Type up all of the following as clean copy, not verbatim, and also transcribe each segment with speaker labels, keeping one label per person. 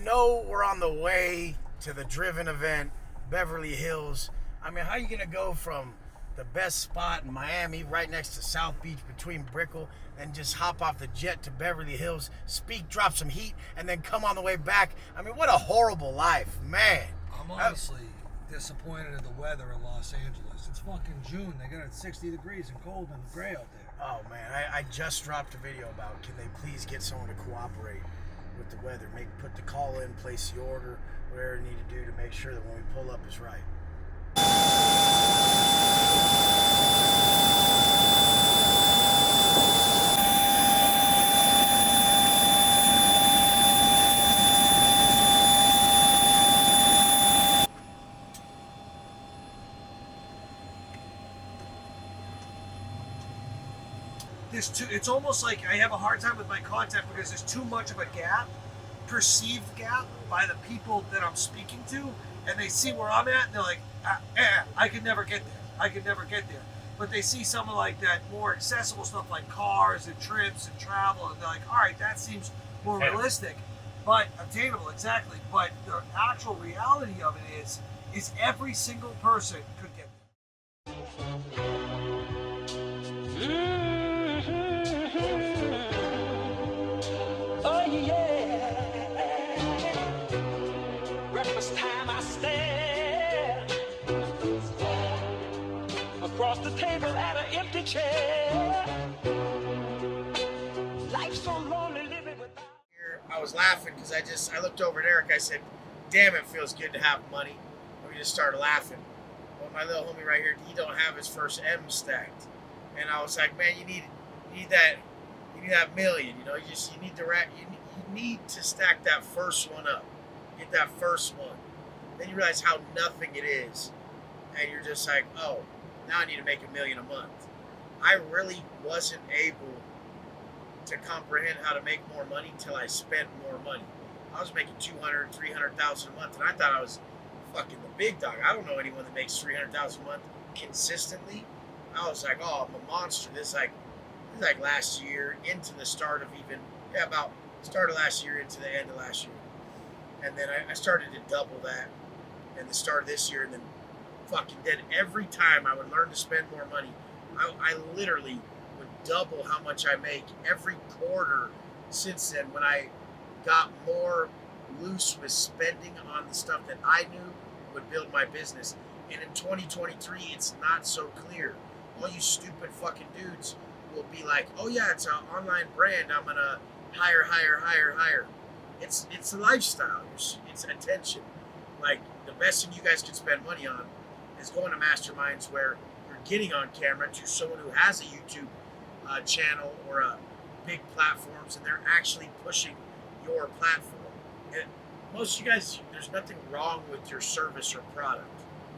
Speaker 1: know we're on the way to the Driven event, Beverly Hills. I mean, how are you going to go from the best spot in Miami, right next to South Beach between Brickell, and just hop off the jet to Beverly Hills, speak, drop some heat, and then come on the way back? I mean, what a horrible life, man.
Speaker 2: I'm honestly disappointed in the weather in Los Angeles. It's fucking June. They got it 60 degrees and cold and gray out there.
Speaker 1: Oh, man, I just dropped a video about, can they please get someone to cooperate with the weather, put the call in, place the order, whatever you need to do to make sure that when we pull up is right.
Speaker 2: It's almost like I have a hard time with my content because there's too much of a gap, perceived gap by the people that I'm speaking to, and they see where I'm at and they're like, I could never get there. But they see some of like that more accessible stuff like cars and trips and travel, and they're like, all right, that seems more realistic, but attainable, exactly. But the actual reality of it is every single person could get there.
Speaker 3: Oh yeah, breakfast time I stare across the table at an empty chair. Life's so lonely living without.
Speaker 1: I was laughing because I looked over at Eric. I said, damn, it feels good to have money. And we just started laughing. Well, my little homie right here, he don't have his first M stacked. And I was like, man, you need that million, you know, you need to stack that first one up. Get that first one. Then you realize how nothing it is. And you're just like, oh, now I need to make $1 million a month. I really wasn't able to comprehend how to make more money till I spent more money. I was making $200,000, $300,000 a month, and I thought I was fucking the big dog. I don't know anyone that makes $300,000 a month consistently. I was like, oh, I'm a monster. This is like last year into the start of about start of last year into the end of last year. And then I started to double that in the start of this year, and then fucking then every time I would learn to spend more money, I literally would double how much I make every quarter since then when I got more loose with spending on the stuff that I knew would build my business. And in 2023, it's not so clear. All you stupid fucking dudes will be like, oh yeah, it's an online brand, I'm gonna hire. It's a lifestyle, it's attention. Like, the best thing you guys can spend money on is going to masterminds where you're getting on camera to someone who has a YouTube channel or a big platforms, and they're actually pushing your platform. And most of you guys, there's nothing wrong with your service or product.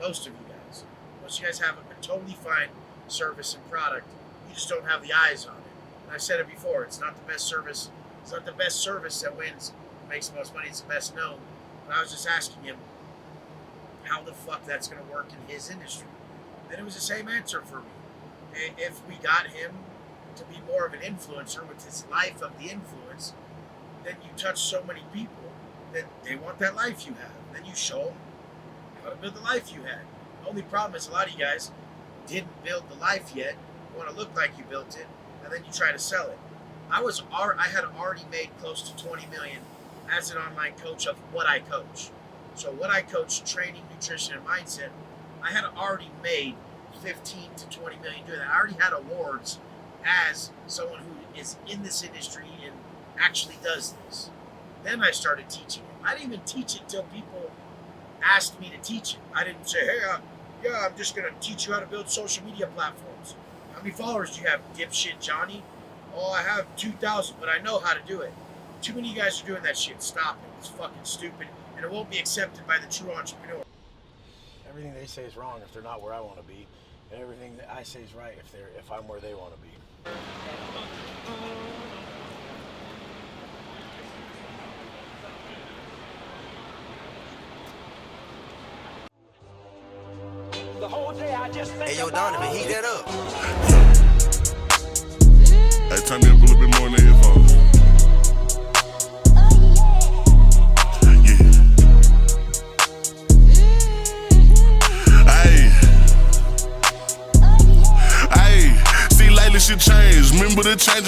Speaker 1: Most of you guys have a totally fine service and product. You just don't have the eyes on it. And I've said it before, it's not the best service. It's not the best service that wins, makes the most money. It's the best known. But I was just asking him how the fuck that's going to work in his industry. Then it was the same answer for me. If we got him to be more of an influencer with his life of the influence, then you touch so many people that they want that life you have. Then you show them how to build the life you had. The only problem is a lot of you guys didn't build the life yet. You want to look like you built it, and then you try to sell it. I had already made close to 20 million as an online coach of what I coach. So what I coach, training, nutrition, and mindset, I had already made 15 to 20 million doing that. I already had awards as someone who is in this industry and actually does this. Then I started teaching it. I didn't even teach it till people asked me to teach it. I didn't say, hey, I'm just going to teach you how to build social media platforms. How many followers do you have, dipshit Johnny? Oh, I have 2,000, but I know how to do it. Too many of you guys are doing that shit. Stop it. It's fucking stupid, and it won't be accepted by the true entrepreneur. Everything they say is wrong if they're not where I want to be, and everything that I say is right if I'm where they want to be.
Speaker 3: The whole day I just think
Speaker 4: Hey, yo, Donovan, heat that up.
Speaker 5: Hey, turn me up a little bit more in the headphones.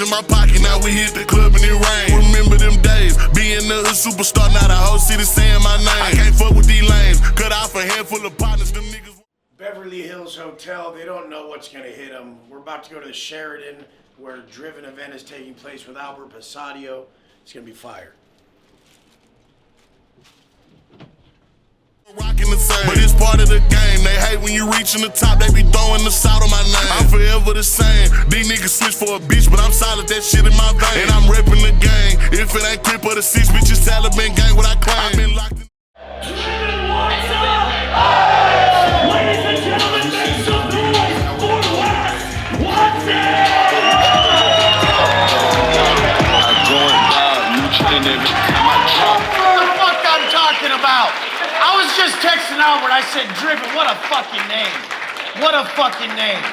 Speaker 4: in my pocket, now we hit the club and it rain. Remember them days, being a superstar, now the whole city saying my name. I can't fuck with these lanes, cut off a handful of partners, them niggas.
Speaker 1: Beverly Hills Hotel, they don't know what's going to hit them. We're about to go to the Sheridan, where a driven event is taking place with Albert Passadio. It's going to be fire.
Speaker 4: Rocking the same, but it's part of the game. They hate when you reaching the top, they be throwing the salt on my name. I'm forever the same. These niggas switch for a bitch, but I'm solid, that shit in my vein. And I'm repping the game. If it ain't Crip or the 6 bitches, Taliban gang, what I claim. I've been locked in.
Speaker 3: What's up? Ladies and gentlemen, make some noise for Wes Watson!
Speaker 5: I'm going down each and every time I drop.
Speaker 1: What the fuck I'm talking about? I was just texting Albert. I said, Driven, what a fucking name. What a fucking name.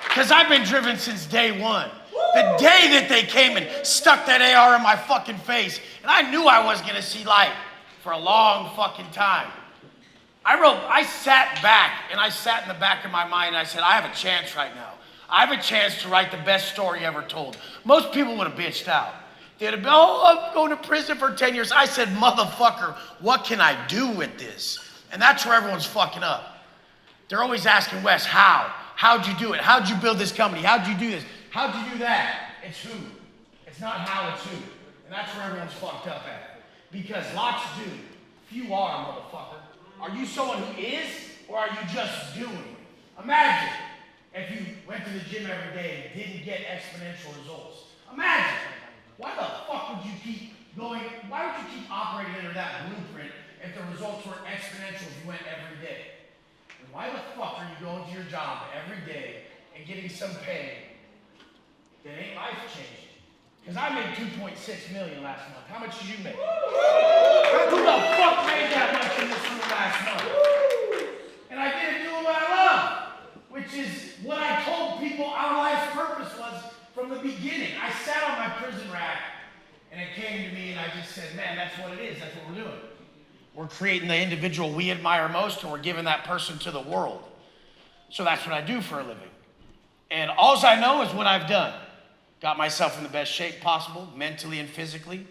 Speaker 1: Because I've been Driven since day one. The day that they came and stuck that AR in my fucking face, and I knew I was going to see light for a long fucking time. I sat back, and I sat in the back of my mind, and I said, I have a chance right now. I have a chance to write the best story ever told. Most people would have bitched out. They'd have been, oh, I'm going to prison for 10 years. I said, motherfucker, what can I do with this? And that's where everyone's fucking up. They're always asking Wes, how? How'd you do it? How'd you build this company? How'd you do this? How'd you do that? It's who. It's not how, it's who. And that's where everyone's fucked up at. Because lots do, few are, motherfucker. Are you someone who is, or are you just doing? Imagine if you went to the gym every day and didn't get exponential results. Imagine. Why the fuck would you keep going? Why would you keep operating under that blueprint if the results were exponential if you went every day? And why the fuck are you going to your job every day and getting some pay that ain't life changing? Because I made $2.6 million last month. How much did you make? Who the fuck made that much in this room last month? And I did it doing what I love, which is what I told people our life's purpose was from the beginning. I sat on my prison rack, and it came to me, and I just said, man, that's what it is. That's what we're doing. We're creating the individual we admire most, and we're giving that person to the world. So that's what I do for a living. And all I know is what I've done. Got myself in the best shape possible, mentally and physically.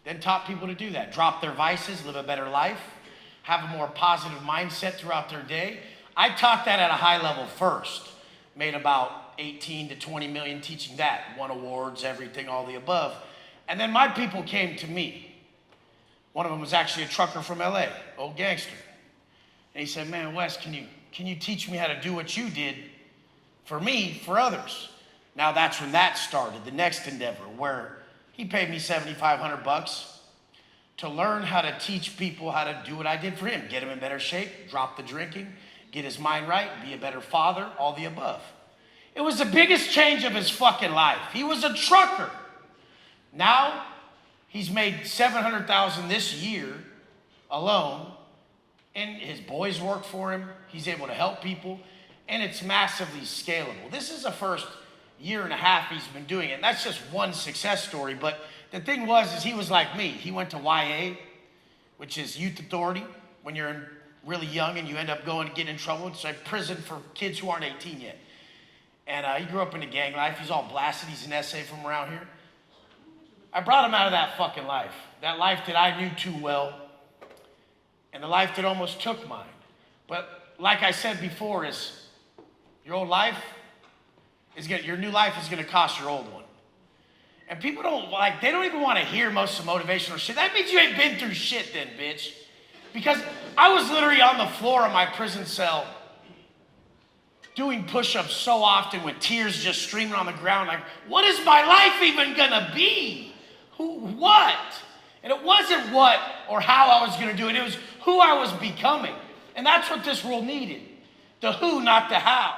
Speaker 1: Then taught people to do that. Drop their vices, live a better life, have a more positive mindset throughout their day. I taught that at a high level first. Made about 18 to 20 million teaching that. Won awards, everything, all the above. And then my people came to me. One of them was actually a trucker from LA, old gangster. And he said, man, Wes, can you teach me how to do what you did for me, for others? Now that's when that started, the next endeavor, where he paid me $7,500 to learn how to teach people how to do what I did for him. Get him in better shape, drop the drinking, get his mind right, be a better father, all the above. It was the biggest change of his fucking life. He was a trucker. Now, he's made $700,000 this year alone, and his boys work for him. He's able to help people, and it's massively scalable. This is the first year and a half he's been doing it. And that's just one success story, but the thing is he was like me. He went to YA, which is Youth Authority, when you're really young and you end up going to get in trouble. It's like prison for kids who aren't 18 yet. And he grew up in the gang life. He's all blasted. He's an essay from around here. I brought him out of that fucking life. That life that I knew too well. And the life that almost took mine. But like I said before, is your old life your new life is gonna cost your old one. And people they don't even wanna hear most of the motivational shit. That means you ain't been through shit then, bitch. Because I was literally on the floor of my prison cell doing push-ups so often with tears just streaming on the ground, like, what is my life even gonna be? What? And it wasn't what or how I was gonna do it, it was who I was becoming. And that's what this world needed. The who, not the how.